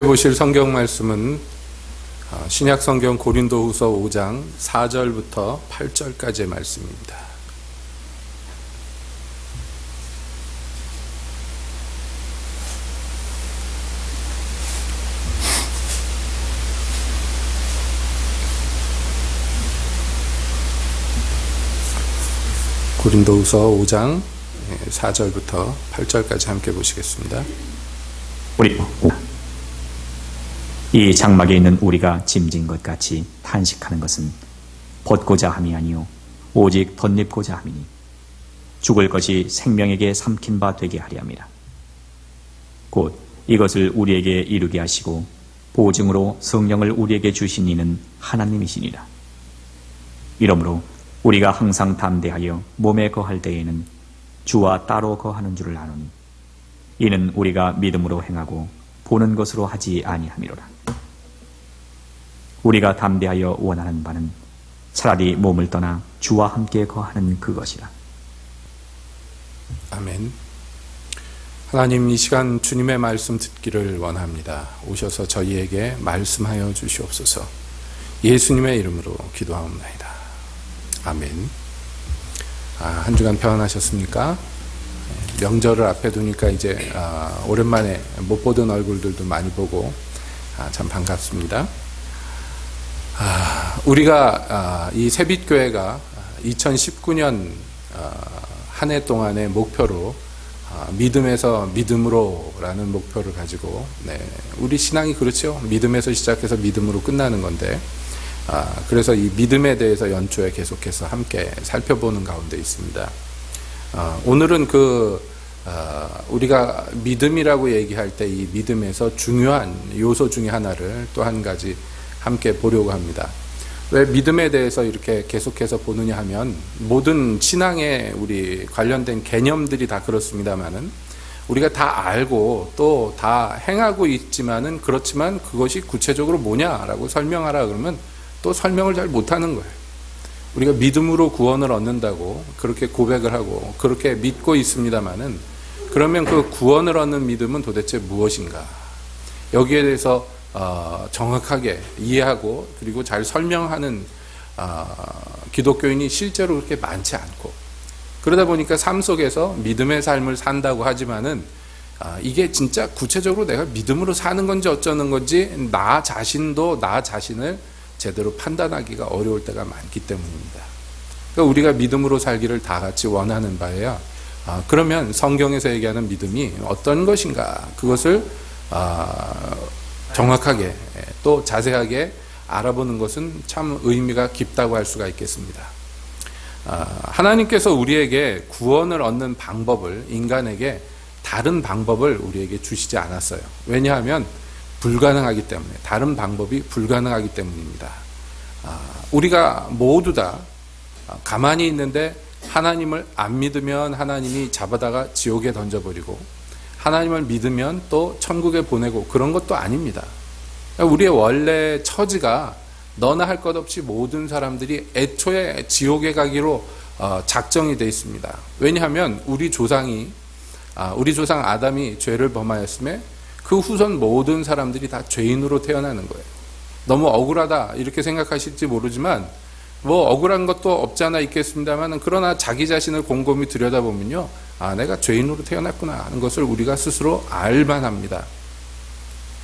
보실 성경 말씀은 신약 성경 고린도후서 5장 4절부터 8절까지의 말씀입니다. 고린도후서 5장 4절부터 8절까지 함께 보시겠습니다. 이 장막에 있는 우리가 짐진 것 같이 탄식하는 것은 벗고자 함이 아니요 오직 덧입고자 함이니 죽을 것이 생명에게 삼킨 바 되게 하려 함이라. 곧 이것을 우리에게 이루게 하시고 보증으로 성령을 우리에게 주신 이는 하나님이시니라. 이러므로 우리가 항상 담대하여 몸에 거할 때에는 주와 따로 거하는 줄을 아노니 이는 우리가 믿음으로 행하고 보는 것으로 하지 아니함이로라. 우리가 담대하여 원하는 바는 차라리 몸을 떠나 주와 함께 거하는 그것이라. 아멘. 하나님, 이 시간 주님의 말씀 듣기를 원합니다. 오셔서 저희에게 말씀하여 주시옵소서. 예수님의 이름으로 기도하옵나이다. 아멘. 한 주간 평안하셨습니까? 명절을 앞에 두니까 이제 오랜만에 못 보던 얼굴들도 많이 보고 참 반갑습니다. 우리가 이 새빛교회가 2019년 한 해 동안의 목표로 믿음에서 믿음으로라는 목표를 가지고, 우리 신앙이 그렇죠. 믿음에서 시작해서 믿음으로 끝나는 건데, 그래서 이 믿음에 대해서 연초에 계속해서 함께 살펴보는 가운데 있습니다. 오늘은 우리가 믿음이라고 얘기할 때 이 믿음에서 중요한 요소 중에 하나를 또 한 가지 함께 보려고 합니다. 왜 믿음에 대해서 이렇게 계속해서 보느냐 하면, 모든 신앙에 우리 관련된 개념들이 다 그렇습니다만은 우리가 다 알고 또 다 행하고 있지만은, 그렇지만 그것이 구체적으로 뭐냐라고 설명하라 그러면 또 설명을 잘 못하는 거예요. 우리가 믿음으로 구원을 얻는다고 그렇게 고백을 하고 그렇게 믿고 있습니다만은, 그러면 그 구원을 얻는 믿음은 도대체 무엇인가? 여기에 대해서 정확하게 이해하고 그리고 잘 설명하는 기독교인이 실제로 그렇게 많지 않고, 그러다 보니까 삶 속에서 믿음의 삶을 산다고 하지만은 이게 진짜 구체적으로 내가 믿음으로 사는 건지 어쩌는 건지 나 자신도 나 자신을 제대로 판단하기가 어려울 때가 많기 때문입니다. 그러니까 우리가 믿음으로 살기를 다 같이 원하는 바예요. 그러면 성경에서 얘기하는 믿음이 어떤 것인가, 그것을 정확하게 또 자세하게 알아보는 것은 참 의미가 깊다고 할 수가 있겠습니다. 하나님께서 우리에게 구원을 얻는 방법을, 인간에게 다른 방법을 우리에게 주시지 않았어요. 왜냐하면 불가능하기 때문에, 다른 방법이 불가능하기 때문입니다. 우리가 모두 다 가만히 있는데 하나님을 안 믿으면 하나님이 잡아다가 지옥에 던져버리고, 하나님을 믿으면 또 천국에 보내고, 그런 것도 아닙니다. 우리의 원래 처지가 너나 할 것 없이 모든 사람들이 애초에 지옥에 가기로 작정이 되어 있습니다. 왜냐하면 우리 조상 아담이 죄를 범하였음에 그 후손 모든 사람들이 다 죄인으로 태어나는 거예요. 너무 억울하다 이렇게 생각하실지 모르지만, 뭐 억울한 것도 없지 않아 있겠습니다만, 그러나 자기 자신을 곰곰이 들여다보면요, 내가 죄인으로 태어났구나 하는 것을 우리가 스스로 알만합니다.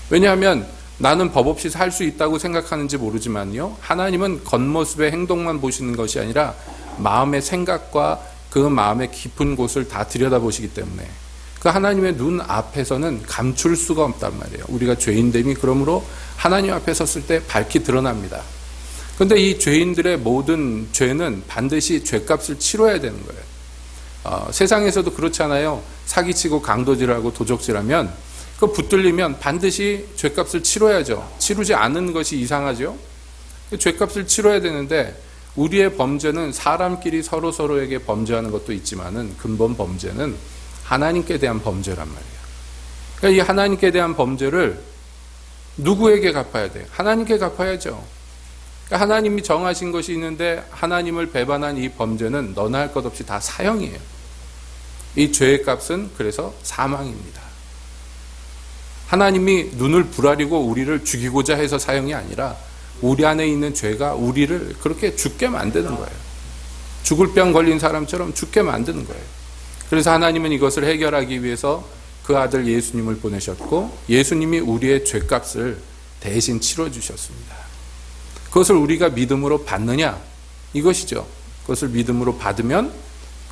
왜냐하면 나는 법 없이 살 수 있다고 생각하는지 모르지만요, 하나님은 겉모습의 행동만 보시는 것이 아니라 마음의 생각과 그 마음의 깊은 곳을 다 들여다보시기 때문에 그 하나님의 눈 앞에서는 감출 수가 없단 말이에요. 우리가 죄인됨이 그러므로 하나님 앞에 섰을 때 밝히 드러납니다. 그런데 이 죄인들의 모든 죄는 반드시 죄값을 치러야 되는 거예요. 세상에서도 그렇잖아요. 사기치고 강도질하고 도적질하면 그 붙들리면 반드시 죄값을 치러야죠. 치르지 않는 것이 이상하죠. 죄값을 치러야 되는데, 우리의 범죄는 사람끼리 서로에게 범죄하는 것도 있지만은 근본 범죄는 하나님께 대한 범죄란 말이에요. 그러니까 이 하나님께 대한 범죄를 누구에게 갚아야 돼요? 하나님께 갚아야죠. 그러니까 하나님이 정하신 것이 있는데, 하나님을 배반한 이 범죄는 너나 할 것 없이 다 사형이에요. 이 죄의 값은 그래서 사망입니다. 하나님이 눈을 부라리고 우리를 죽이고자 해서 사형이 아니라 우리 안에 있는 죄가 우리를 그렇게 죽게 만드는 거예요. 죽을 병 걸린 사람처럼 죽게 만드는 거예요. 그래서 하나님은 이것을 해결하기 위해서 그 아들 예수님을 보내셨고 예수님이 우리의 죄값을 대신 치러주셨습니다. 그것을 우리가 믿음으로 받느냐? 이것이죠. 그것을 믿음으로 받으면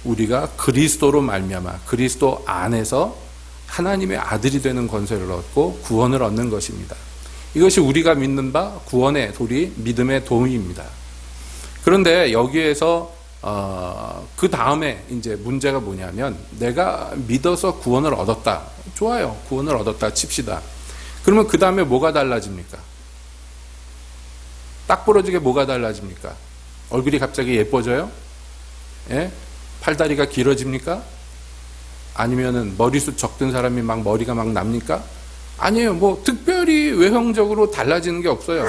우리가 그리스도로 말미암아 그리스도 안에서 하나님의 아들이 되는 권세를 얻고 구원을 얻는 것입니다. 이것이 우리가 믿는 바 구원의 도리, 믿음의 도입니다. 그런데 여기에서 그 다음에 이제 문제가 뭐냐면 내가 믿어서 구원을 얻었다. 좋아요. 구원을 얻었다 칩시다. 그러면 그 다음에 뭐가 달라집니까? 딱 부러지게 뭐가 달라집니까? 얼굴이 갑자기 예뻐져요? 예? 팔다리가 길어집니까? 아니면은 머리숱 적던 사람이 막 머리가 막 납니까? 아니에요. 뭐 특별히 외형적으로 달라지는 게 없어요.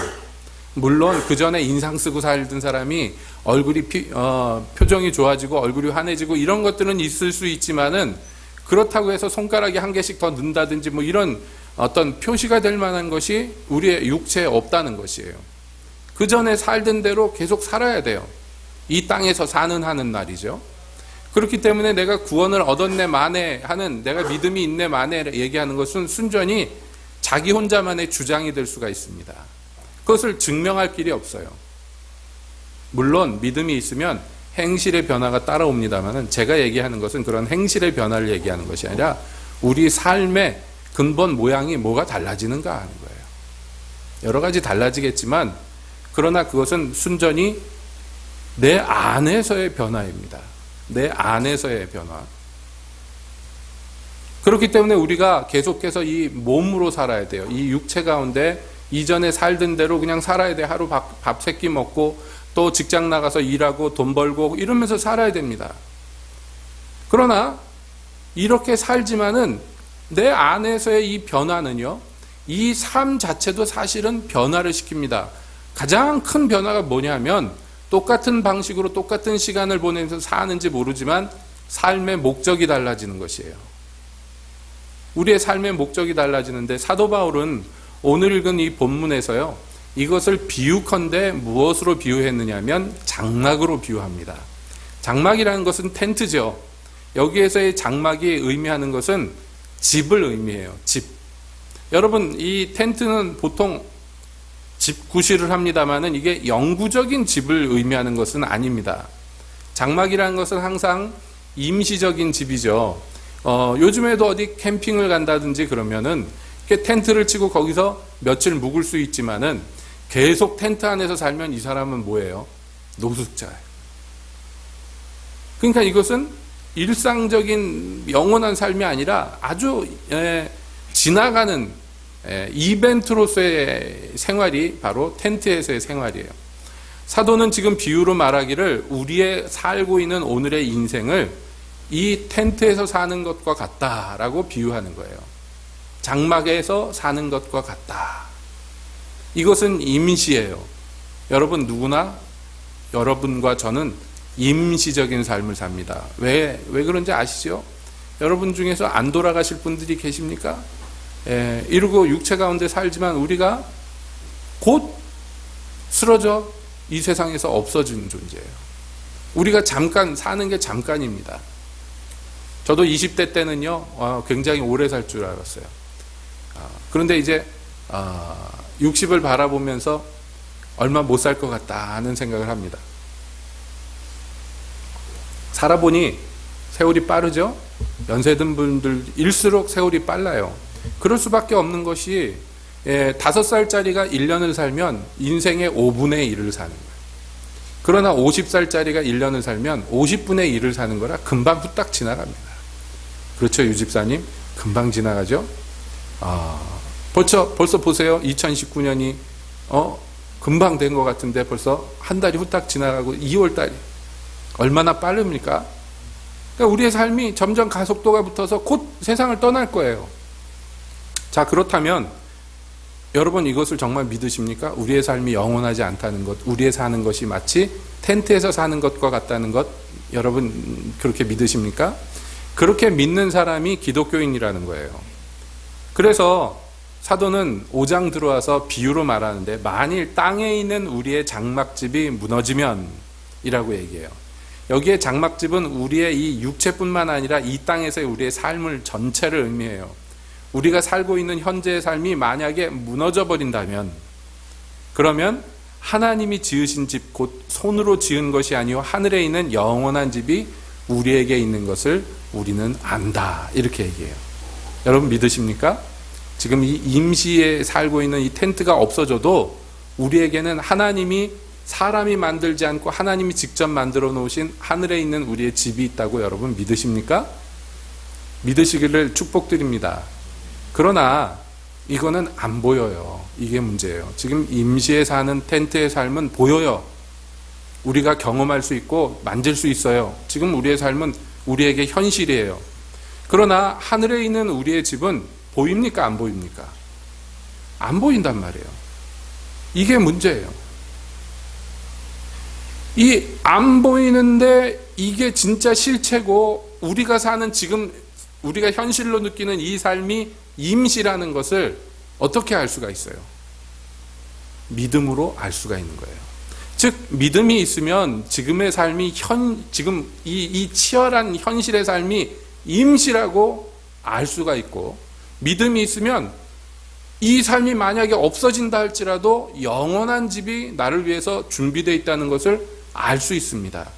물론 그 전에 인상 쓰고 살던 사람이 얼굴이 표정이 좋아지고 얼굴이 환해지고 이런 것들은 있을 수 있지만은 그렇다고 해서 손가락이 한 개씩 더 는다든지 뭐 이런 어떤 표시가 될 만한 것이 우리의 육체에 없다는 것이에요. 그 전에 살던 대로 계속 살아야 돼요. 이 땅에서 사는 하는 날이죠. 그렇기 때문에 내가 구원을 얻었네 마네 하는 내가 믿음이 있네 마네 얘기하는 것은 순전히 자기 혼자만의 주장이 될 수가 있습니다. 그것을 증명할 길이 없어요. 물론 믿음이 있으면 행실의 변화가 따라옵니다만은 제가 얘기하는 것은 그런 행실의 변화를 얘기하는 것이 아니라 우리 삶의 근본 모양이 뭐가 달라지는가 하는 거예요. 여러 가지 달라지겠지만 그러나 그것은 순전히 내 안에서의 변화입니다. 내 안에서의 변화. 그렇기 때문에 우리가 계속해서 이 몸으로 살아야 돼요. 이 육체 가운데 이전에 살던 대로 그냥 살아야 돼. 하루 밥 세 끼 먹고 또 직장 나가서 일하고 돈 벌고 이러면서 살아야 됩니다. 그러나 이렇게 살지만은 내 안에서의 이 변화는요, 이 삶 자체도 사실은 변화를 시킵니다. 가장 큰 변화가 뭐냐면 똑같은 방식으로 똑같은 시간을 보내면서 사는지 모르지만 삶의 목적이 달라지는 것이에요. 우리의 삶의 목적이 달라지는데 사도 바울은 오늘 읽은 이 본문에서요, 이것을 비유컨대 무엇으로 비유했느냐면 장막으로 비유합니다. 장막이라는 것은 텐트죠. 여기에서의 장막이 의미하는 것은 집을 의미해요. 집. 여러분, 이 텐트는 보통 집 구실을 합니다만은 이게 영구적인 집을 의미하는 것은 아닙니다. 장막이라는 것은 항상 임시적인 집이죠. 요즘에도 어디 캠핑을 간다든지 그러면은 텐트를 치고 거기서 며칠 묵을 수 있지만은 계속 텐트 안에서 살면 이 사람은 뭐예요? 노숙자예요. 그러니까 이것은 일상적인 영원한 삶이 아니라 아주 지나가는 이벤트로서의 생활이 바로 텐트에서의 생활이에요. 사도는 지금 비유로 말하기를 우리의 살고 있는 오늘의 인생을 이 텐트에서 사는 것과 같다라고 비유하는 거예요. 장막에서 사는 것과 같다. 이것은 임시예요. 여러분 누구나 여러분과 저는 임시적인 삶을 삽니다. 왜 그런지 아시죠? 여러분 중에서 안 돌아가실 분들이 계십니까? 이러고 육체 가운데 살지만 우리가 곧 쓰러져 이 세상에서 없어지는 존재예요. 우리가 잠깐 사는 게 잠깐입니다. 저도 20대 때는요, 굉장히 오래 살 줄 알았어요. 그런데 이제 60을 바라보면서 얼마 못 살 것 같다 하는 생각을 합니다. 살아보니 세월이 빠르죠? 연세 든 분들일수록 세월이 빨라요. 그럴 수밖에 없는 것이 5살짜리가 1년을 살면 인생의 5분의 1을 사는 거예요. 그러나 50살짜리가 1년을 살면 50분의 1을 사는 거라 금방 후딱 지나갑니다. 그렇죠, 유 집사님? 금방 지나가죠? 벌써 보세요. 2019년이 금방 된 것 같은데 벌써 한 달이 후딱 지나가고 2월 달이 얼마나 빠릅니까? 그러니까 우리의 삶이 점점 가속도가 붙어서 곧 세상을 떠날 거예요. 자, 그렇다면 여러분 이것을 정말 믿으십니까? 우리의 삶이 영원하지 않다는 것, 우리의 사는 것이 마치 텐트에서 사는 것과 같다는 것, 여러분 그렇게 믿으십니까? 그렇게 믿는 사람이 기독교인이라는 거예요. 그래서 사도는 5장 들어와서 비유로 말하는데 만일 땅에 있는 우리의 장막집이 무너지면 이라고 얘기해요. 여기에 장막집은 우리의 이 육체뿐만 아니라 이 땅에서의 우리의 삶을 전체를 의미해요. 우리가 살고 있는 현재의 삶이 만약에 무너져 버린다면 그러면 하나님이 지으신 집 곧 손으로 지은 것이 아니요 하늘에 있는 영원한 집이 우리에게 있는 것을 우리는 안다. 이렇게 얘기해요. 여러분 믿으십니까? 지금 이 임시에 살고 있는 이 텐트가 없어져도 우리에게는 하나님이 사람이 만들지 않고 하나님이 직접 만들어 놓으신 하늘에 있는 우리의 집이 있다고 여러분 믿으십니까? 믿으시기를 축복드립니다. 그러나 이거는 안 보여요. 이게 문제예요. 지금 임시에 사는 텐트의 삶은 보여요. 우리가 경험할 수 있고 만질 수 있어요. 지금 우리의 삶은 우리에게 현실이에요. 그러나 하늘에 있는 우리의 집은 보입니까? 안 보입니까? 안 보인단 말이에요. 이게 문제예요. 이 안 보이는데 이게 진짜 실체고 우리가 사는 지금 우리가 현실로 느끼는 이 삶이 임시라는 것을 어떻게 알 수가 있어요? 믿음으로 알 수가 있는 거예요. 즉 믿음이 있으면 지금의 삶이 지금 이 치열한 현실의 삶이 임시라고 알 수가 있고 믿음이 있으면 이 삶이 만약에 없어진다 할지라도 영원한 집이 나를 위해서 준비되어 있다는 것을 알 수 있습니다.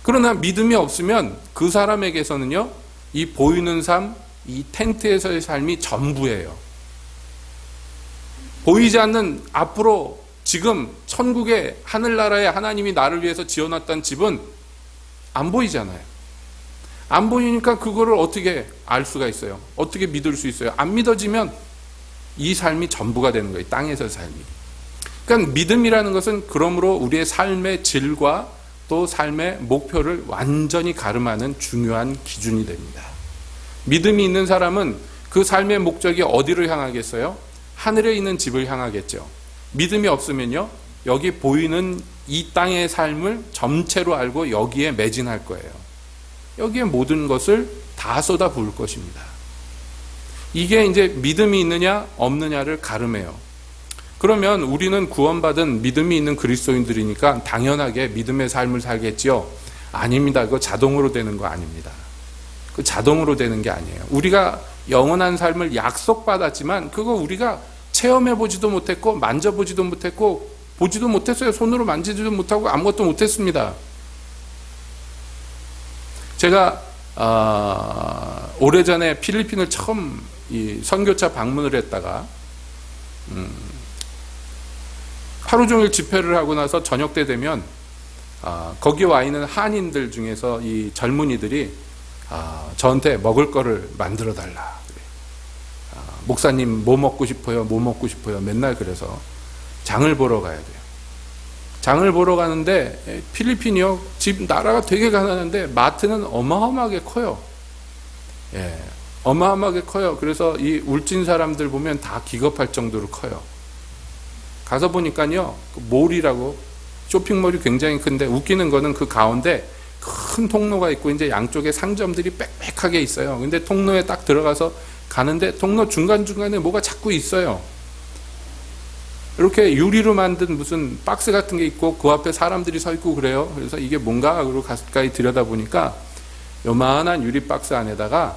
그러나 믿음이 없으면 그 사람에게서는요, 이 보이는 삶, 이 텐트에서의 삶이 전부예요. 보이지 않는 앞으로 지금 천국의 하늘나라에 하나님이 나를 위해서 지어놨던 집은 안 보이잖아요. 안 보이니까 그거를 어떻게 알 수가 있어요? 어떻게 믿을 수 있어요? 안 믿어지면 이 삶이 전부가 되는 거예요. 땅에서의 삶이. 그러니까 믿음이라는 것은 그러므로 우리의 삶의 질과 또 삶의 목표를 완전히 가름하는 중요한 기준이 됩니다. 믿음이 있는 사람은 그 삶의 목적이 어디를 향하겠어요? 하늘에 있는 집을 향하겠죠. 믿음이 없으면요, 여기 보이는 이 땅의 삶을 전체로 알고 여기에 매진할 거예요. 여기에 모든 것을 다 쏟아 부을 것입니다. 이게 이제 믿음이 있느냐 없느냐를 가름해요. 그러면 우리는 구원받은 믿음이 있는 그리스도인들이니까 당연하게 믿음의 삶을 살겠지요? 아닙니다. 그거 자동으로 되는 거 아닙니다. 그 자동으로 되는 게 아니에요. 우리가 영원한 삶을 약속받았지만 그거 우리가 체험해보지도 못했고 만져보지도 못했고 보지도 못했어요. 손으로 만지지도 못하고 아무것도 못했습니다. 제가 오래전에 필리핀을 처음 이 선교차 방문을 했다가 하루 종일 집회를 하고 나서 저녁 때 되면 거기 와 있는 한인들 중에서 이 젊은이들이 저한테 먹을 거를 만들어 달라. 목사님 뭐 먹고 싶어요? 뭐 먹고 싶어요? 맨날 그래서 장을 보러 가야 돼요. 장을 보러 가는데 필리핀이요. 집 나라가 되게 가난한데 마트는 어마어마하게 커요. 예, 어마어마하게 커요. 그래서 이 울진 사람들 보면 다 기겁할 정도로 커요. 가서 보니까요, 그 몰이라고 쇼핑몰이 굉장히 큰데 웃기는 거는 그 가운데 큰 통로가 있고 이제 양쪽에 상점들이 빽빽하게 있어요. 근데 통로에 딱 들어가서 가는데 통로 중간중간에 뭐가 자꾸 있어요. 이렇게 유리로 만든 무슨 박스 같은 게 있고 그 앞에 사람들이 서 있고 그래요. 그래서 이게 뭔가 그러고 가까이 들여다보니까 요만한 유리 박스 안에다가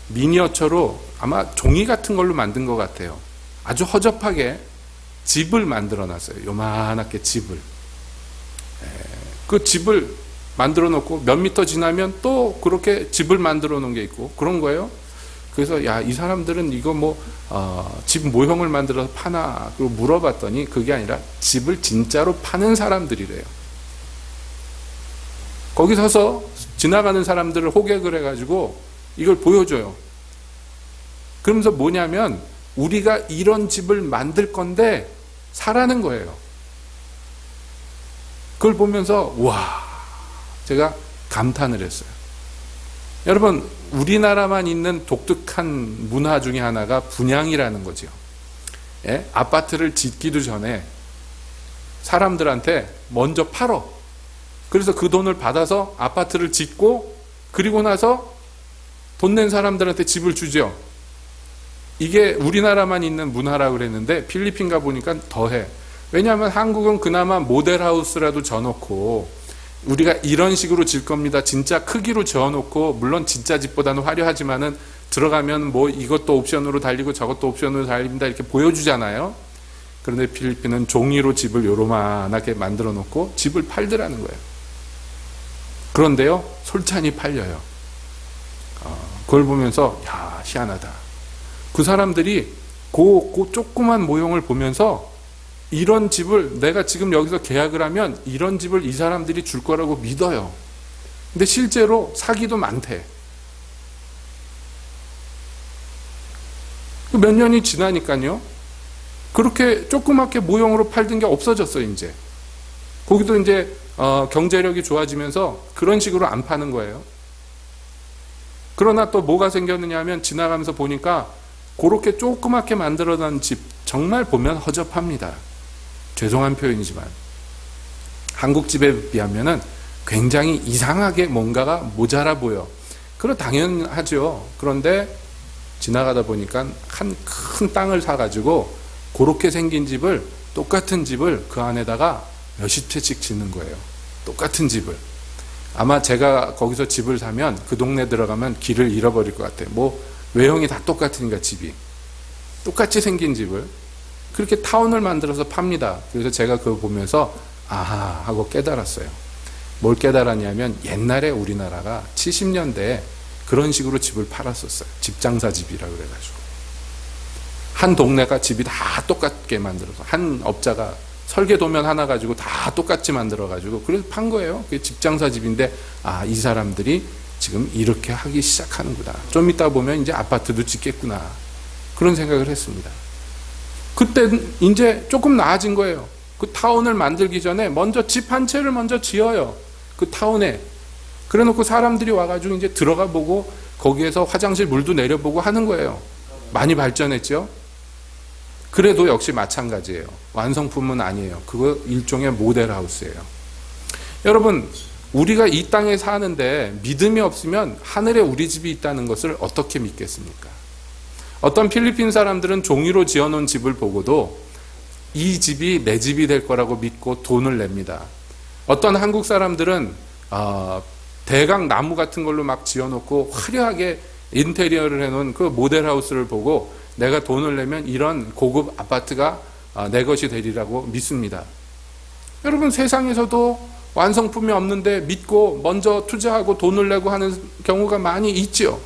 미니어처로 아마 종이 같은 걸로 만든 것 같아요. 아주 허접하게 집을 만들어 놨어요. 요만하게 집을. 그 집을 만들어 놓고 몇 미터 지나면 또 그렇게 집을 만들어 놓은 게 있고 그런 거예요. 그래서 야, 이 사람들은 이거 집 모형을 만들어서 파나? 그리고 물어봤더니 그게 아니라 집을 진짜로 파는 사람들이래요. 거기 서서 지나가는 사람들을 호객을 해가지고 이걸 보여줘요. 그러면서 뭐냐면 우리가 이런 집을 만들 건데 사라는 거예요. 그걸 보면서 와, 제가 감탄을 했어요. 여러분, 우리나라만 있는 독특한 문화 중에 하나가 분양이라는 거죠. 예? 아파트를 짓기도 전에 사람들한테 먼저 팔어. 그래서 그 돈을 받아서 아파트를 짓고 그리고 나서 돈 낸 사람들한테 집을 주죠. 이게 우리나라만 있는 문화라고 그랬는데 필리핀 가 보니까 더해. 왜냐하면 한국은 그나마 모델하우스라도 져놓고 우리가 이런 식으로 질 겁니다. 진짜 크기로 지어놓고 물론 진짜 집보다는 화려하지만은 들어가면 뭐 이것도 옵션으로 달리고 저것도 옵션으로 달립니다. 이렇게 보여주잖아요. 그런데 필리핀은 종이로 집을 요로만하게 만들어 놓고 집을 팔더라는 거예요. 그런데요, 솔찬히 팔려요. 그걸 보면서 야, 희한하다. 그 사람들이 그 조그만 모형을 보면서 이런 집을 내가 지금 여기서 계약을 하면 이런 집을 이 사람들이 줄 거라고 믿어요. 근데 실제로 사기도 많대. 몇 년이 지나니까요, 그렇게 조그맣게 모형으로 팔던 게 없어졌어요, 이제. 거기도 이제 경제력이 좋아지면서 그런 식으로 안 파는 거예요. 그러나 또 뭐가 생겼느냐 하면 지나가면서 보니까 그렇게 조그맣게 만들어놓은 집 정말 보면 허접합니다. 죄송한 표현이지만 한국 집에 비하면은 굉장히 이상하게 뭔가가 모자라 보여. 그거 당연하죠. 그런데 지나가다 보니까 한 큰 땅을 사가지고 그렇게 생긴 집을, 똑같은 집을 그 안에다가 몇십 채씩 짓는 거예요. 똑같은 집을. 아마 제가 거기서 집을 사면 그 동네 들어가면 길을 잃어버릴 것 같아요. 뭐 외형이 다 똑같으니까 집이. 똑같이 생긴 집을 그렇게 타운을 만들어서 팝니다. 그래서 제가 그거 보면서 아하 하고 깨달았어요. 뭘 깨달았냐면 옛날에 우리나라가 70년대에 그런 식으로 집을 팔았었어요. 집장사집이라고 그래가지고. 한 동네가 집이 다 똑같게 만들어서 한 업자가 설계도면 하나 가지고 다 똑같이 만들어가지고 그래서 판 거예요. 그게 집장사집인데 아, 이 사람들이 지금 이렇게 하기 시작하는구나. 좀 이따 보면 이제 아파트도 짓겠구나. 그런 생각을 했습니다. 그때 이제 조금 나아진 거예요. 그 타운을 만들기 전에 먼저 집 한 채를 먼저 지어요. 그 타운에. 그래 놓고 사람들이 와가지고 이제 들어가 보고 거기에서 화장실 물도 내려보고 하는 거예요. 많이 발전했죠? 그래도 역시 마찬가지예요. 완성품은 아니에요. 그거 일종의 모델하우스예요. 여러분, 우리가 이 땅에 사는데 믿음이 없으면 하늘에 우리 집이 있다는 것을 어떻게 믿겠습니까? 어떤 필리핀 사람들은 종이로 지어놓은 집을 보고도 이 집이 내 집이 될 거라고 믿고 돈을 냅니다. 어떤 한국 사람들은 대강 나무 같은 걸로 막 지어놓고 화려하게 인테리어를 해놓은 그 모델하우스를 보고 내가 돈을 내면 이런 고급 아파트가 내 것이 되리라고 믿습니다. 여러분, 세상에서도 완성품이 없는데 믿고 먼저 투자하고 돈을 내고 하는 경우가 많이 있죠.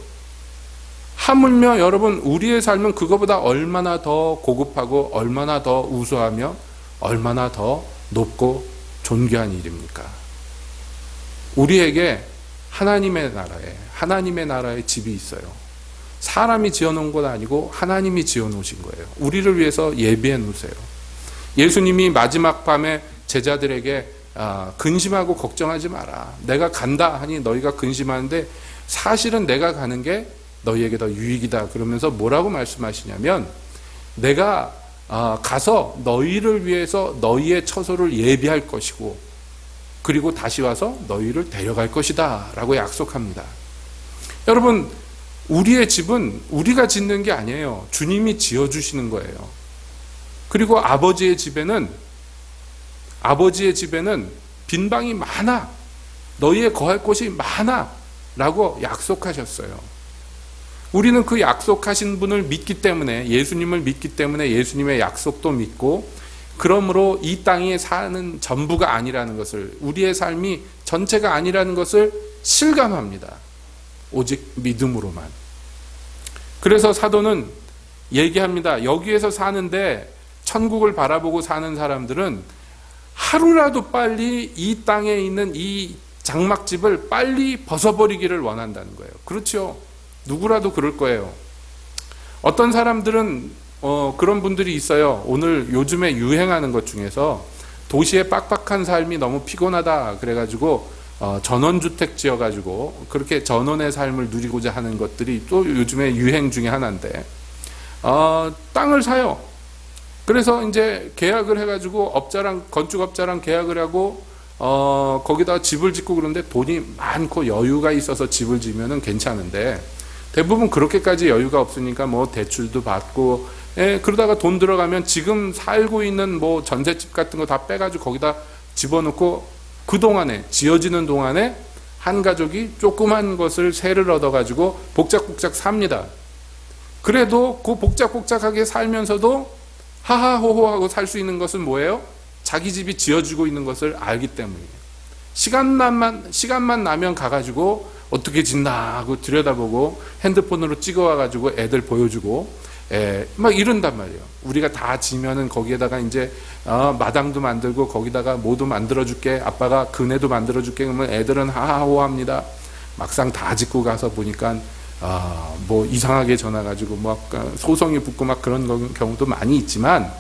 하물며 여러분, 우리의 삶은 그거보다 얼마나 더 고급하고 얼마나 더 우수하며 얼마나 더 높고 존귀한 일입니까? 우리에게 하나님의 나라에 집이 있어요. 사람이 지어놓은 건 아니고 하나님이 지어놓으신 거예요. 우리를 위해서 예비해 놓으세요. 예수님이 마지막 밤에 제자들에게 근심하고 걱정하지 마라. 내가 간다 하니 너희가 근심하는데 사실은 내가 가는 게 너희에게 더 유익이다. 그러면서 뭐라고 말씀하시냐면 내가 가서 너희를 위해서 너희의 처소를 예비할 것이고 그리고 다시 와서 너희를 데려갈 것이다 라고 약속합니다. 여러분, 우리의 집은 우리가 짓는 게 아니에요. 주님이 지어주시는 거예요. 그리고 아버지의 집에는 빈방이 많아. 너희의 거할 곳이 많아. 라고 약속하셨어요. 우리는 그 약속하신 분을 믿기 때문에, 예수님을 믿기 때문에 예수님의 약속도 믿고, 그러므로 이 땅에 사는 전부가 아니라는 것을, 우리의 삶이 전체가 아니라는 것을 실감합니다. 오직 믿음으로만. 그래서 사도는 얘기합니다. 여기에서 사는데 천국을 바라보고 사는 사람들은 하루라도 빨리 이 땅에 있는 이 장막집을 빨리 벗어버리기를 원한다는 거예요. 그렇죠. 누구라도 그럴 거예요. 어떤 사람들은 그런 분들이 있어요. 오늘 요즘에 유행하는 것 중에서 도시의 빡빡한 삶이 너무 피곤하다 그래가지고 전원주택 지어가지고 그렇게 전원의 삶을 누리고자 하는 것들이 또 요즘에 유행 중에 하나인데 땅을 사요. 그래서 이제 계약을 해가지고 건축업자랑 계약을 하고 거기다 집을 짓고 그러는데 돈이 많고 여유가 있어서 집을 지으면 괜찮은데 대부분 그렇게까지 여유가 없으니까 뭐 대출도 받고, 그러다가 돈 들어가면 지금 살고 있는 뭐 전셋집 같은 거 다 빼가지고 거기다 집어넣고 그 동안에, 지어지는 동안에 한 가족이 조그만 것을 세를 얻어가지고 복작복작 삽니다. 그래도 그 복작복작하게 살면서도 하하호호하고 살 수 있는 것은 뭐예요? 자기 집이 지어지고 있는 것을 알기 때문이에요. 시간만 나면 가가지고 어떻게 짓나 하고 들여다보고 핸드폰으로 찍어와가지고 애들 보여주고 막 이런단 말이에요. 우리가 다 지면은 거기에다가 이제 마당도 만들고 거기다가 뭐도 만들어줄게, 아빠가 그네도 만들어줄게. 그러면 애들은 하하호합니다. 막상 다 짓고 가서 보니까 뭐 이상하게 전화가지고 막 소송이 붙고 막 그런 경우도 많이 있지만,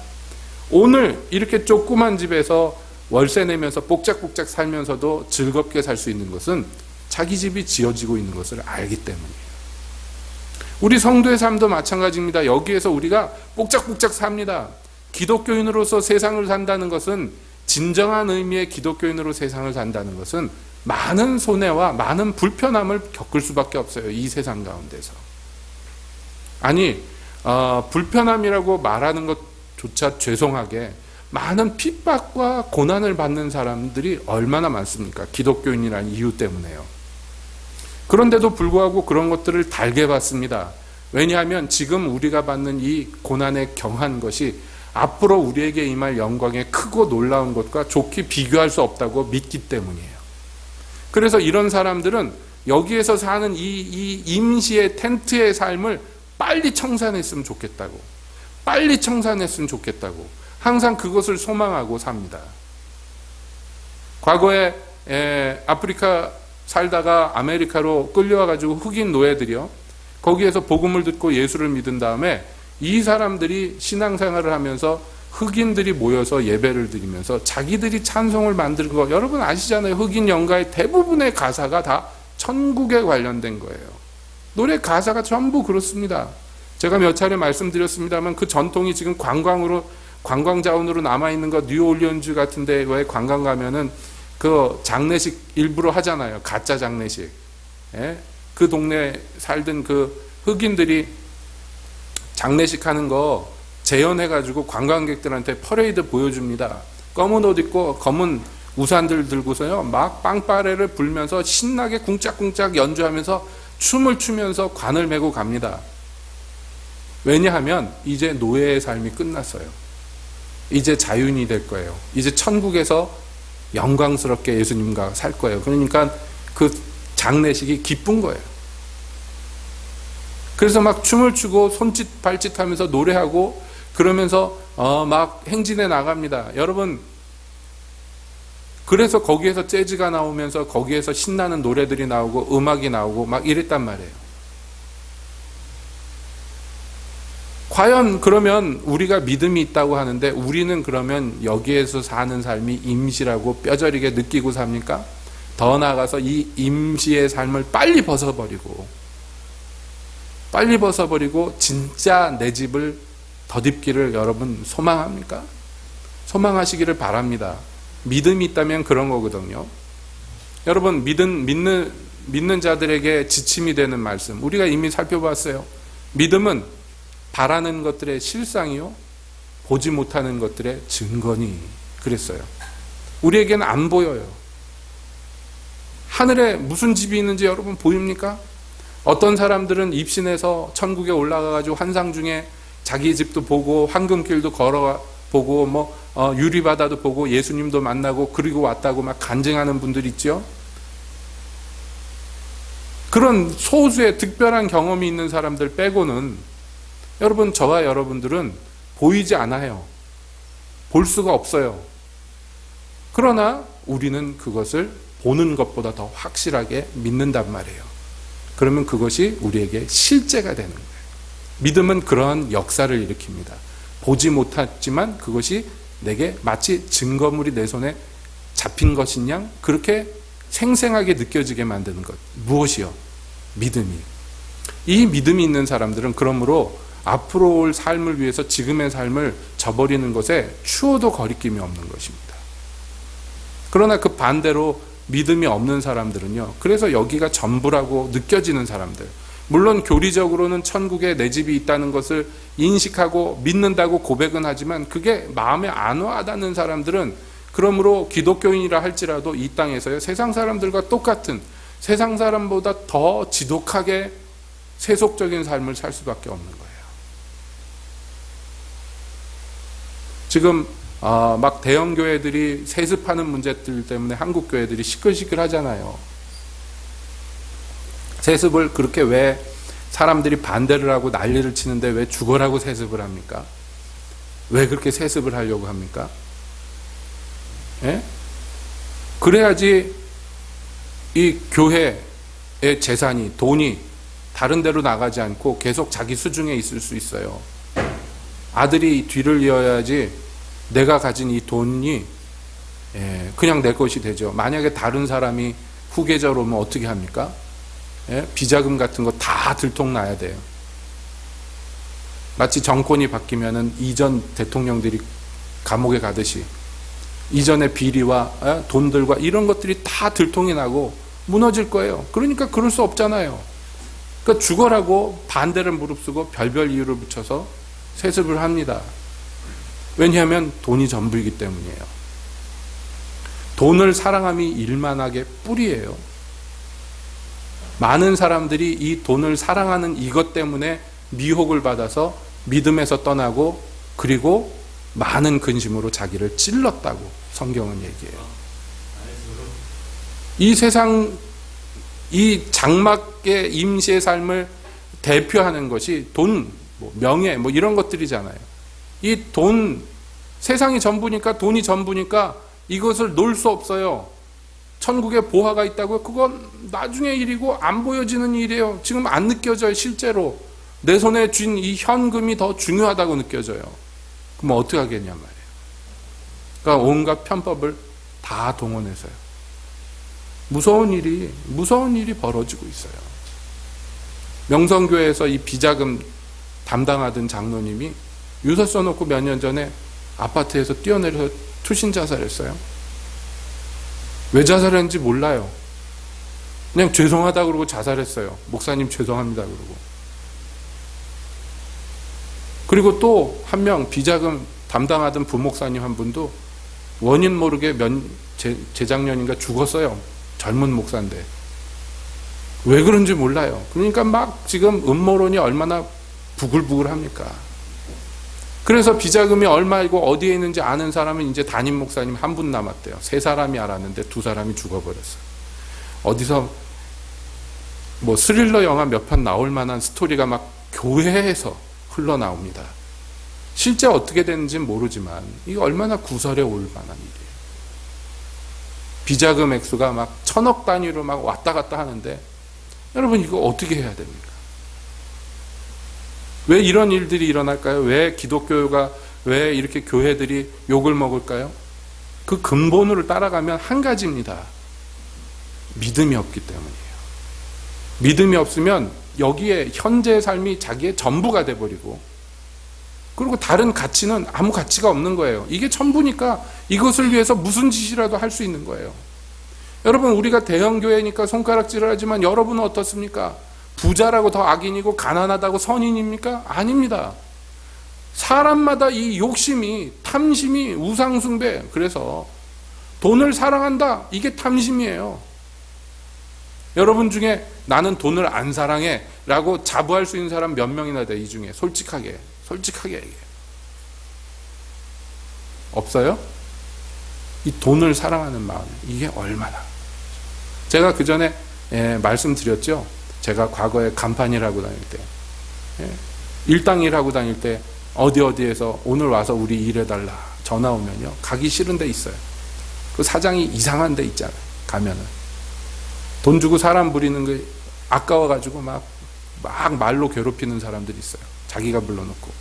오늘 이렇게 조그만 집에서 월세 내면서 복작복작 살면서도 즐겁게 살 수 있는 것은 자기 집이 지어지고 있는 것을 알기 때문이에요. 우리 성도의 삶도 마찬가지입니다. 여기에서 우리가 복작복작 삽니다. 기독교인으로서 세상을 산다는 것은, 진정한 의미의 기독교인으로 세상을 산다는 것은 많은 손해와 많은 불편함을 겪을 수밖에 없어요. 이 세상 가운데서. 아니, 불편함이라고 말하는 것조차 죄송하게 많은 핍박과 고난을 받는 사람들이 얼마나 많습니까? 기독교인이라는 이유 때문에요. 그런데도 불구하고 그런 것들을 달게 받습니다. 왜냐하면 지금 우리가 받는 이 고난의 경한 것이 앞으로 우리에게 임할 영광의 크고 놀라운 것과 좋게 비교할 수 없다고 믿기 때문이에요. 그래서 이런 사람들은 여기에서 사는 이 임시의 텐트의 삶을 빨리 청산했으면 좋겠다고, 빨리 청산했으면 좋겠다고 항상 그것을 소망하고 삽니다. 과거에 아프리카 살다가 아메리카로 끌려와가지고 흑인 노예들이요, 거기에서 복음을 듣고 예수를 믿은 다음에 이 사람들이 신앙생활을 하면서 흑인들이 모여서 예배를 드리면서 자기들이 찬송을 만든 거 여러분 아시잖아요. 흑인 연가의 대부분의 가사가 다 천국에 관련된 거예요. 노래 가사가 전부 그렇습니다. 제가 몇 차례 말씀드렸습니다만 그 전통이 지금 관광 자원으로 남아있는 거, 뉴올리언즈 같은 데 왜 관광 가면은 그 장례식 일부러 하잖아요. 가짜 장례식. 그 동네 살던 그 흑인들이 장례식 하는 거 재현해가지고 관광객들한테 퍼레이드 보여줍니다. 검은 옷 입고 검은 우산들 들고서요, 막 빵빠레를 불면서 신나게 쿵짝쿵짝 연주하면서 춤을 추면서 관을 메고 갑니다. 왜냐하면 이제 노예의 삶이 끝났어요. 이제 자유인이 될 거예요. 이제 천국에서 영광스럽게 예수님과 살 거예요. 그러니까 그 장례식이 기쁜 거예요. 그래서 막 춤을 추고 손짓 발짓 하면서 노래하고 그러면서 막 행진해 나갑니다. 여러분, 그래서 거기에서 재즈가 나오면서 거기에서 신나는 노래들이 나오고 음악이 나오고 막 이랬단 말이에요. 과연 그러면 우리가 믿음이 있다고 하는데 우리는 그러면 여기에서 사는 삶이 임시라고 뼈저리게 느끼고 삽니까? 더 나아가서 이 임시의 삶을 빨리 벗어버리고 진짜 내 집을 덧입기를 여러분 소망합니까? 소망하시기를 바랍니다. 믿음이 있다면 그런 거거든요. 여러분, 믿는 자들에게 지침이 되는 말씀 우리가 이미 살펴봤어요. 믿음은 바라는 것들의 실상이요, 보지 못하는 것들의 증거니 그랬어요. 우리에게는 안 보여요. 하늘에 무슨 집이 있는지 여러분 보입니까? 어떤 사람들은 입신해서 천국에 올라가가지고 환상 중에 자기 집도 보고 황금길도 걸어보고 유리바다도 보고 예수님도 만나고 그리고 왔다고 막 간증하는 분들 있죠. 그런 소수의 특별한 경험이 있는 사람들 빼고는 여러분, 저와 여러분들은 보이지 않아요. 볼 수가 없어요. 그러나 우리는 그것을 보는 것보다 더 확실하게 믿는단 말이에요. 그러면 그것이 우리에게 실제가 되는 거예요. 믿음은 그러한 역사를 일으킵니다. 보지 못했지만 그것이 내게 마치 증거물이 내 손에 잡힌 것인 양 그렇게 생생하게 느껴지게 만드는 것. 무엇이요? 믿음이. 이 믿음이 있는 사람들은 그러므로 앞으로 올 삶을 위해서 지금의 삶을 저버리는 것에 추호도 거리낌이 없는 것입니다. 그러나 그 반대로 믿음이 없는 사람들은요, 그래서 여기가 전부라고 느껴지는 사람들, 물론 교리적으로는 천국에 내 집이 있다는 것을 인식하고 믿는다고 고백은 하지만 그게 마음에 안 와닿는 사람들은 그러므로 기독교인이라 할지라도 이 땅에서요 세상 사람들과 똑같은 세상 사람보다 더 지독하게 세속적인 삶을 살 수밖에 없는 거예요. 지금 막 대형 교회들이 세습하는 문제들 때문에 한국 교회들이 시끌시끌하잖아요. 세습을 그렇게 왜 사람들이 반대를 하고 난리를 치는데 왜 죽어라고 세습을 합니까? 왜 그렇게 세습을 하려고 합니까? 예? 그래야지 이 교회의 재산이, 돈이 다른 데로 나가지 않고 계속 자기 수중에 있을 수 있어요. 아들이 뒤를 이어야지 내가 가진 이 돈이 그냥 내 것이 되죠. 만약에 다른 사람이 후계자로 오면 어떻게 합니까? 비자금 같은 거 다 들통나야 돼요. 마치 정권이 바뀌면은 이전 대통령들이 감옥에 가듯이 이전의 비리와 돈들과 이런 것들이 다 들통이 나고 무너질 거예요. 그러니까 그럴 수 없잖아요. 그러니까 죽어라고 반대를 무릅쓰고 별별 이유를 붙여서 세습을 합니다. 왜냐하면 돈이 전부이기 때문이에요. 돈을 사랑함이 일만하게 뿌리예요. 많은 사람들이 이 돈을 사랑하는 이것 때문에 미혹을 받아서 믿음에서 떠나고 그리고 많은 근심으로 자기를 찔렀다고 성경은 얘기해요. 이 세상 이 장막의 임시의 삶을 대표하는 것이 돈, 명예 이런 것들이잖아요. 이 돈, 세상이 전부니까 돈이 전부니까 이것을 놓을 수 없어요. 천국에 보화가 있다고요? 그건 나중의 일이고 안 보여지는 일이에요. 지금 안 느껴져요. 실제로 내 손에 쥔 이 현금이 더 중요하다고 느껴져요. 그럼 어떻게 하겠냐 말이에요. 그러니까 온갖 편법을 다 동원해서요. 무서운 일이 벌어지고 있어요. 명성교회에서 이 비자금 담당하던 장로님이 유서 써놓고 몇 년 전에 아파트에서 뛰어내려서 투신 자살했어요. 왜 자살했는지 몰라요. 그냥 죄송하다 그러고 자살했어요. 목사님 죄송합니다 그러고. 그리고 또 한 명 비자금 담당하던 부목사님 한 분도 원인 모르게 재작년인가 죽었어요. 젊은 목사인데. 왜 그런지 몰라요. 그러니까 막 지금 음모론이 얼마나 부글부글합니까? 그래서 비자금이 얼마이고 어디에 있는지 아는 사람은 이제 담임 목사님 한 분 남았대요. 3사람이 알았는데 2사람이 죽어버렸어요. 어디서 스릴러 영화 몇 편 나올 만한 스토리가 막 교회에서 흘러나옵니다. 실제 어떻게 되는지는 모르지만 이게 얼마나 구설에 올 만한 일이에요. 비자금 액수가 막 1000억 단위로 막 왔다 갔다 하는데 여러분 이거 어떻게 해야 됩니까? 왜 이런 일들이 일어날까요? 왜 기독교가 왜 이렇게 교회들이 욕을 먹을까요? 그 근본으로 따라가면 한 가지입니다. 믿음이 없기 때문이에요. 믿음이 없으면 여기에 현재의 삶이 자기의 전부가 돼버리고 그리고 다른 가치는 아무 가치가 없는 거예요. 이게 전부니까 이것을 위해서 무슨 짓이라도 할 수 있는 거예요. 여러분 우리가 대형교회니까 손가락질을 하지만 여러분은 어떻습니까? 부자라고 더 악인이고 가난하다고 선인입니까? 아닙니다. 사람마다 이 욕심이 탐심이 우상숭배 그래서 돈을 사랑한다 이게 탐심이에요. 여러분 중에 나는 돈을 안 사랑해 라고 자부할 수 있는 사람 몇 명이나 돼? 이 중에 솔직하게 얘기해요. 없어요? 이 돈을 사랑하는 마음 이게 얼마나 제가 그 전에 말씀드렸죠. 제가 과거에 간판일하고 다닐 때 일당일하고 다닐 때 어디에서 오늘 와서 우리 일해달라 전화 오면요 가기 싫은 데 있어요. 그 사장이 이상한 데 있잖아요. 가면은 돈 주고 사람 부리는 게 아까워가지고 막 말로 괴롭히는 사람들이 있어요. 자기가 불러놓고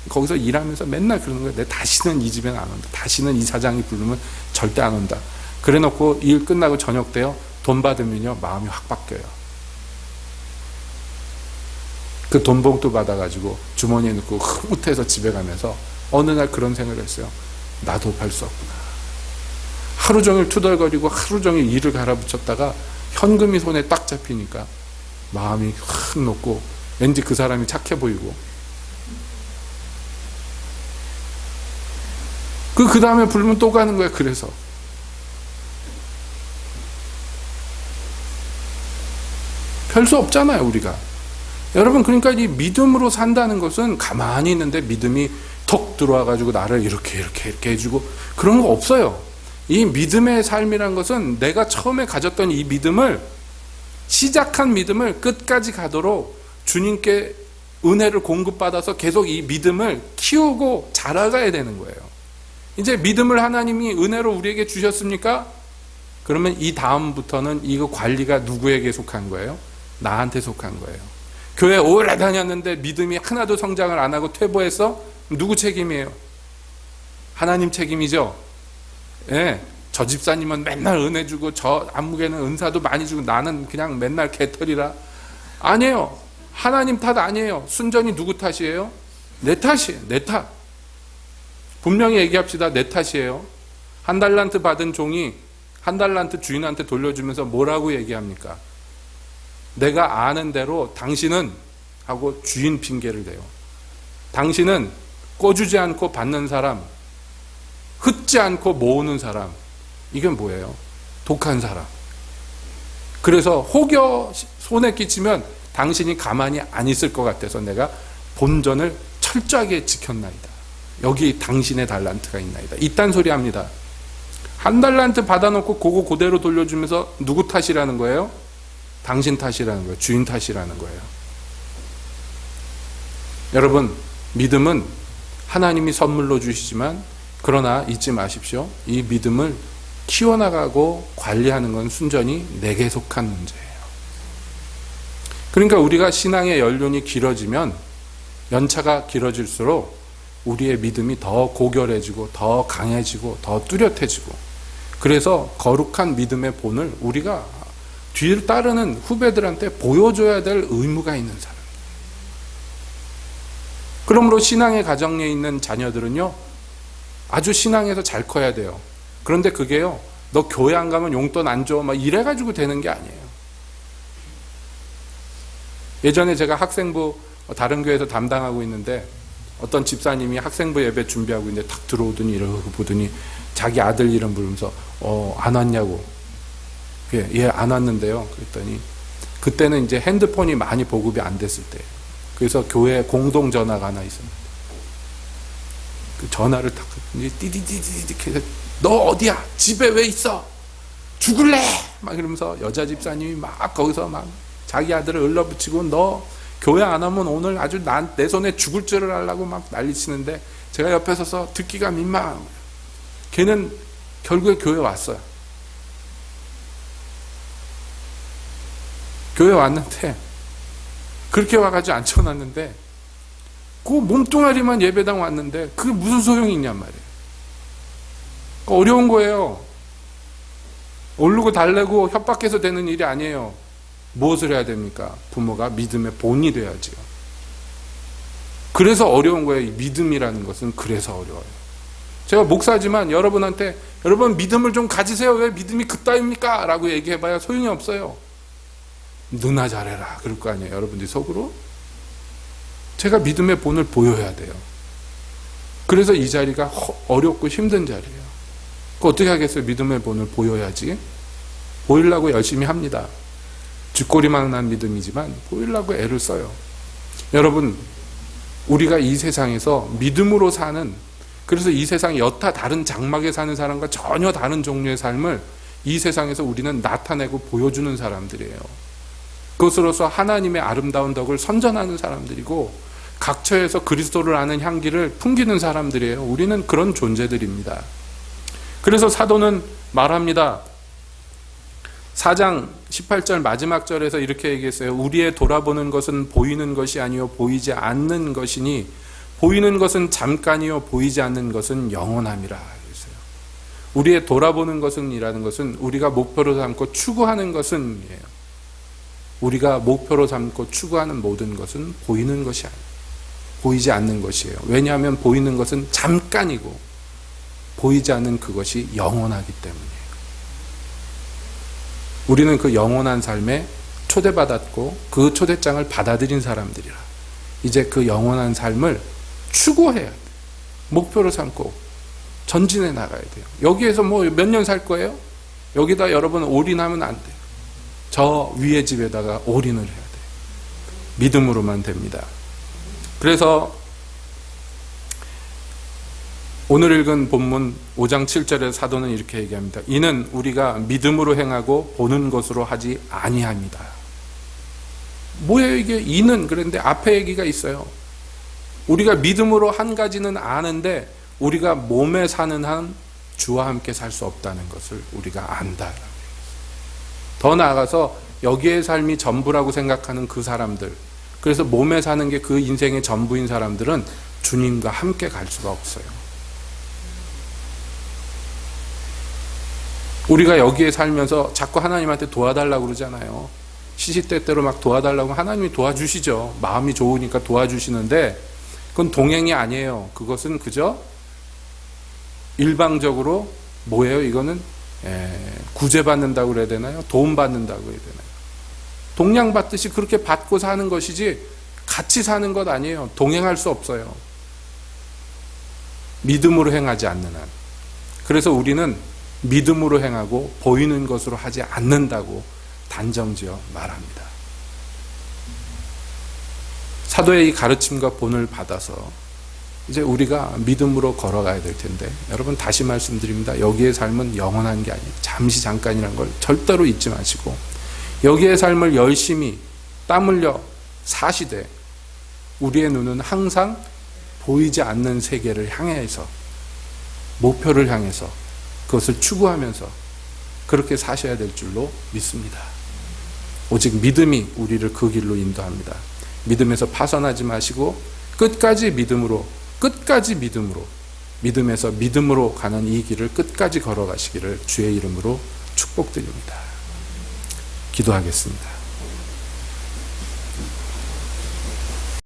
거기서 일하면서 맨날 그러는 거예요. 내 다시는 이 집에는 안 온다. 다시는 이 사장이 부르면 절대 안 온다. 그래놓고 일 끝나고 저녁 때요 돈 받으면요 마음이 확 바뀌어요. 그 돈 봉투 받아가지고 주머니에 넣고 흐뭇해서 집에 가면서 어느 날 그런 생각을 했어요. 나도 발 수 없구나. 하루 종일 투덜거리고 하루 종일 일을 갈아붙였다가 현금이 손에 딱 잡히니까 마음이 확 녹고 왠지 그 사람이 착해 보이고 그 다음에 불면 또 가는 거야. 그래서 별 수 없잖아요, 우리가. 여러분, 그러니까 이 믿음으로 산다는 것은 가만히 있는데 믿음이 톡 들어와가지고 나를 이렇게 해주고 그런 거 없어요. 이 믿음의 삶이란 것은 내가 처음에 가졌던 이 믿음을, 시작한 믿음을 끝까지 가도록 주님께 은혜를 공급받아서 계속 이 믿음을 키우고 자라가야 되는 거예요. 이제 믿음을 하나님이 은혜로 우리에게 주셨습니까? 그러면 이 다음부터는 이거 관리가 누구에게 속한 거예요? 나한테 속한 거예요. 교회 오래 다녔는데 믿음이 하나도 성장을 안 하고 퇴보했어? 누구 책임이에요? 하나님 책임이죠. 예, 저 집사님은 맨날 은혜 주고 저 안목에는 은사도 많이 주고 나는 그냥 맨날 개털이라. 아니에요. 하나님 탓 아니에요. 순전히 누구 탓이에요? 내 탓이에요. 내 탓. 분명히 얘기합시다. 내 탓이에요. 한 달란트 받은 종이 한 달란트 주인한테 돌려주면서 뭐라고 얘기합니까? 내가 아는 대로 당신은 하고 주인 핑계를 대요. 당신은 꿔주지 않고 받는 사람, 흩지 않고 모으는 사람, 이건 뭐예요? 독한 사람. 그래서 혹여 손에 끼치면 당신이 가만히 안 있을 것 같아서 내가 본전을 철저하게 지켰나이다. 여기 당신의 달란트가 있나이다. 이딴 소리 합니다. 한 달란트 받아놓고 그거 그대로 돌려주면서 누구 탓이라는 거예요? 당신 탓이라는 거예요. 주인 탓이라는 거예요. 여러분, 믿음은 하나님이 선물로 주시지만 그러나 잊지 마십시오. 이 믿음을 키워나가고 관리하는 건 순전히 내게 속한 문제예요. 그러니까 우리가 신앙의 연륜이 길어지면, 연차가 길어질수록 우리의 믿음이 더 고결해지고 더 강해지고 더 뚜렷해지고, 그래서 거룩한 믿음의 본을 우리가 뒤를 따르는 후배들한테 보여줘야 될 의무가 있는 사람. 그러므로 신앙의 가정에 있는 자녀들은요, 아주 신앙에서 잘 커야 돼요. 그런데 그게요, 너 교회 안 가면 용돈 안 줘, 막 이래가지고 되는 게 아니에요. 예전에 제가 학생부 다른 교회에서 담당하고 있는데 어떤 집사님이 학생부 예배 준비하고 있는데 탁 들어오더니 이러고 보더니 자기 아들 이름 부르면서 안 왔냐고. 예, 안 왔는데요. 그랬더니 그때는 이제 핸드폰이 많이 보급이 안 됐을 때, 그래서 교회 공동 전화가 하나 있었는데 그 전화를 탁 띠디디디디 해서 너 어디야? 집에 왜 있어? 죽을래? 막 이러면서 여자 집사님이 막 거기서 막 자기 아들을 을러붙이고 너 교회 안 하면 오늘 아주 내 손에 죽을 줄을 알라고 막 난리치는데 제가 옆에 서서 듣기가 민망한 거예요. 걔는 결국에 교회 왔어요. 교회 왔는데 그렇게 와가지고 앉혀놨는데 그 몸뚱아리만 예배당 왔는데 그게 무슨 소용이 있냔 말이에요. 어려운 거예요. 오르고 달래고 협박해서 되는 일이 아니에요. 무엇을 해야 됩니까? 부모가 믿음의 본이 돼야지요. 그래서 어려운 거예요. 이 믿음이라는 것은 그래서 어려워요. 제가 목사지만 여러분한테 여러분 믿음을 좀 가지세요. 왜 믿음이 그따입니까? 라고 얘기해봐야 소용이 없어요. 너나 잘해라 그럴 거 아니에요. 여러분들이 속으로. 제가 믿음의 본을 보여야 돼요. 그래서 이 자리가 어렵고 힘든 자리예요. 그 어떻게 하겠어요? 믿음의 본을 보여야지. 보이려고 열심히 합니다. 쥐꼬리만 난 믿음이지만 보이려고 애를 써요. 여러분, 우리가 이 세상에서 믿음으로 사는, 그래서 이 세상 여타 다른 장막에 사는 사람과 전혀 다른 종류의 삶을 이 세상에서 우리는 나타내고 보여주는 사람들이에요. 그것으로서 하나님의 아름다운 덕을 선전하는 사람들이고 각처에서 그리스도를 아는 향기를 풍기는 사람들이에요. 우리는 그런 존재들입니다. 그래서 사도는 말합니다. 4장 18절 마지막 절에서 이렇게 얘기했어요. 우리의 돌아보는 것은 보이는 것이 아니요 보이지 않는 것이니 보이는 것은 잠깐이요 보이지 않는 것은 영원함이라. 그랬어요. 우리의 돌아보는 것은 이라는 것은 우리가 목표로 삼고 추구하는 것은 이에요. 우리가 목표로 삼고 추구하는 모든 것은 보이는 것이 아니에요. 보이지 않는 것이에요. 왜냐하면 보이는 것은 잠깐이고 보이지 않는 그것이 영원하기 때문이에요. 우리는 그 영원한 삶에 초대받았고 그 초대장을 받아들인 사람들이라 이제 그 영원한 삶을 추구해야 돼요. 목표로 삼고 전진해 나가야 돼요. 여기에서 뭐 몇 년 살 거예요? 여기다 여러분 올인하면 안 돼요. 저 위의 집에다가 올인을 해야 돼요. 믿음으로만 됩니다. 그래서 오늘 읽은 본문 5장 7절에 사도는 이렇게 얘기합니다. 이는 우리가 믿음으로 행하고 보는 것으로 하지 아니합니다. 뭐예요 이게? 이는 그런데 앞에 얘기가 있어요. 우리가 믿음으로 한 가지는 아는데 우리가 몸에 사는 한 주와 함께 살 수 없다는 것을 우리가 안다. 더 나아가서 여기의 삶이 전부라고 생각하는 그 사람들, 그래서 몸에 사는 게 그 인생의 전부인 사람들은 주님과 함께 갈 수가 없어요. 우리가 여기에 살면서 자꾸 하나님한테 도와달라고 그러잖아요. 시시때때로 막 도와달라고 하나님이 도와주시죠. 마음이 좋으니까 도와주시는데 그건 동행이 아니에요. 그것은 그저 일방적으로 뭐예요? 이거는 구제받는다고 그래야 되나요? 도움받는다고 해야 되나요? 동량받듯이 그렇게 받고 사는 것이지 같이 사는 것 아니에요. 동행할 수 없어요. 믿음으로 행하지 않는 한. 그래서 우리는 믿음으로 행하고 보이는 것으로 하지 않는다고 단정지어 말합니다. 사도의 이 가르침과 본을 받아서 이제 우리가 믿음으로 걸어가야 될 텐데, 여러분 다시 말씀드립니다. 여기의 삶은 영원한 게 아니에요. 잠시 잠깐이라는 걸 절대로 잊지 마시고 여기의 삶을 열심히 땀 흘려 사시되 우리의 눈은 항상 보이지 않는 세계를 향해서 목표를 향해서 그것을 추구하면서 그렇게 사셔야 될 줄로 믿습니다. 오직 믿음이 우리를 그 길로 인도합니다. 믿음에서 파선하지 마시고 끝까지 믿음으로 믿음에서 믿음으로 가는 이 길을 끝까지 걸어가시기를 주의 이름으로 축복드립니다. 기도하겠습니다.